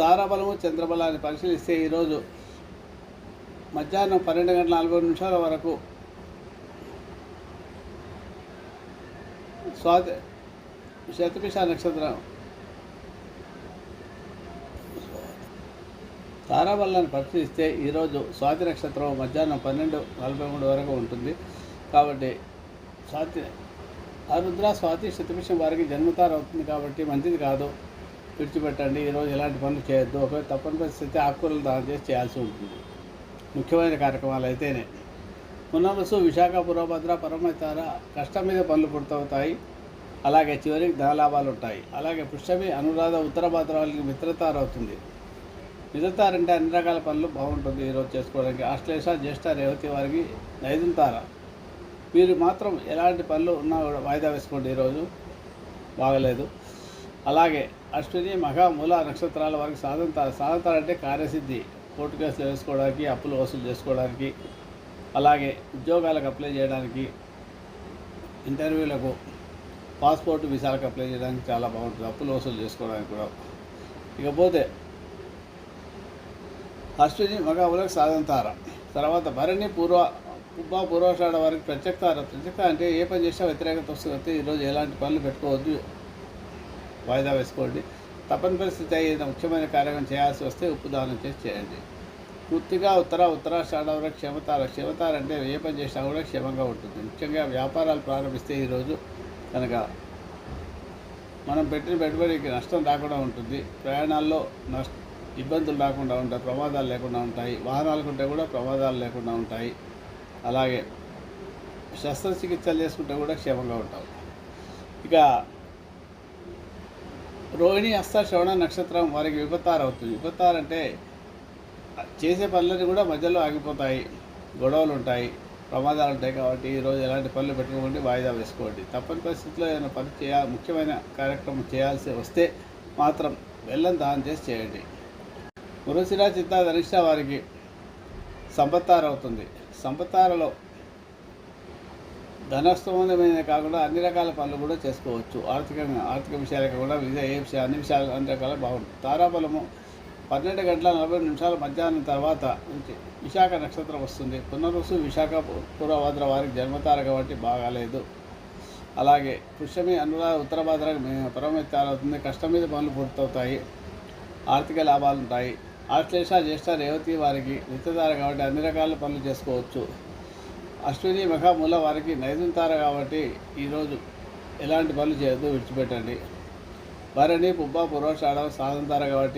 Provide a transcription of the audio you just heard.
తారాబలము చంద్రబలాన్ని పరిశీలిస్తే ఈరోజు మధ్యాహ్నం 12:40 వరకు స్వాతి శతభిష నక్షత్రం తారాబలాన్ని పరిశీలిస్తే ఈరోజు స్వాతి నక్షత్రం మధ్యాహ్నం 12:43 వరకు ఉంటుంది. కాబట్టి రుద్ర స్వాతి శతభిషం వారికి జన్మతార అవుతుంది కాబట్టి మంచిది కాదు, విడిచిపెట్టండి. ఈరోజు ఎలాంటి పనులు చేయొద్దు. ఒకవేళ తప్పని పరిస్థితి ఆకుకూరలు దానం చేసి చేయాల్సి ఉంటుంది. ముఖ్యమైన కార్యక్రమాలు అయితేనే. పునరుసు విశాఖ పూర్వభద్ర పరమతార కష్టం మీద పనులు పూర్తవుతాయి. అలాగే చివరికి ధనలాభాలు ఉంటాయి. అలాగే పుష్యమి అనురాధ ఉత్తర భాద్ర వాళ్ళకి మిత్రతార అవుతుంది. మిత్రతార అంటే అన్ని రకాల పనులు బాగుంటుంది ఈరోజు చేసుకోవడానికి. ఆశ్లేష జ్యేష్ఠ రేవతి వారికి నైదుంతార. మీరు మాత్రం ఎలాంటి పనులు ఉన్నా కూడా వాయిదా వేసుకోండి, ఈరోజు బాగలేదు. అలాగే అశ్విని మఘ మూల నక్షత్రాల వారికి సాధంతార అంటే కార్యసిద్ధి, కోర్టు కేసులు వేసుకోవడానికి, అప్పులు వసూలు చేసుకోవడానికి, అలాగే ఉద్యోగాలకు అప్లై చేయడానికి, ఇంటర్వ్యూలకు, పాస్పోర్ట్ వీసాలకు అప్లై చేయడానికి చాలా బాగుంటుంది, అప్పులు వసూలు చేసుకోవడానికి కూడా. ఇకపోతే అశ్విని మగ మూలకు సాధంతార. తర్వాత భరణి పూర్వాషాఢ వారికి ప్రత్యక్తార. అంటే ఏ పని చేసినా వ్యతిరేకత వస్తుంది. ఈరోజు ఎలాంటి పనులు పెట్టుకోవద్దు, వాయిదా వేసుకోండి. తప్పని పరిస్థితి అయిన ముఖ్యమైన కార్యక్రమం చేయాల్సి వస్తే ఉప్పు దానం చేసి చేయండి. పూర్తిగా ఉత్తరాషాఢ వరకు క్షేమతార అంటే ఏ పని చేసినా కూడా క్షేమంగా ఉంటుంది. ముఖ్యంగా వ్యాపారాలు ప్రారంభిస్తే ఈరోజు కనుక మనం పెట్టిన పెట్టుబడికి నష్టం రాకుండా ఉంటుంది. ప్రయాణాల్లో ఇబ్బందులు రాకుండా ఉంటాయి, ప్రమాదాలు లేకుండా ఉంటాయి. వాహనాలు కొంటే కూడా ప్రమాదాలు లేకుండా ఉంటాయి. అలాగే శస్త్రచికిత్సలు చేసుకుంటే కూడా క్షేమంగా ఉంటాం. ఇక రోహిణి హస్త శ్రవణ నక్షత్రం వారికి విపత్తార అవుతుంది. విపత్తార అంటే చేసే పనులన్నీ కూడా మధ్యలో ఆగిపోతాయి, గొడవలు ఉంటాయి, ప్రమాదాలు ఉంటాయి. కాబట్టి ఈరోజు ఎలాంటి పనులు పెట్టుకోండి, వాయిదా వేసుకోండి. తప్పని పరిస్థితుల్లో ఏదైనా పని ముఖ్యమైన కార్యక్రమం చేయాల్సి వస్తే మాత్రం బెల్లం దానం చేసి చేయండి. మృగశిర చిత్త ధనిష్ట వారికి సంపత్తార అవుతుంది. సంపత్తారలో ధనస్థమైన కాకుండా అన్ని రకాల పనులు కూడా చేసుకోవచ్చు. ఆర్థిక విషయాలకు కూడా అన్ని విషయాలు అన్ని రకాల బాగుంటుంది. తారాబలము 12:40 మధ్యాహ్నం తర్వాత నుంచి విశాఖ నక్షత్రం వస్తుంది. పునరుసు విశాఖ పూర్వభద్ర వారికి జన్మతార కాబట్టి బాగాలేదు. అలాగే పుష్యమి అనురాధ ఉత్తర భాద్ర పరమతార అవుతుంది. కష్టం మీద పనులు పూర్తవుతాయి, ఆర్థిక లాభాలు ఉంటాయి. ఆశ్లేష జ్యేష్ఠ రేవతి వారికి నిత్యతార కాబట్టి అన్ని రకాల పనులు చేసుకోవచ్చు. అశ్విని మఖ మూల వారికి నైదుంతార కాబట్టి ఈరోజు ఎలాంటి పనులు చేయొద్దు, విడిచిపెట్టండి. భరణి పూర్వాషాఢ సాధంతార కాబట్టి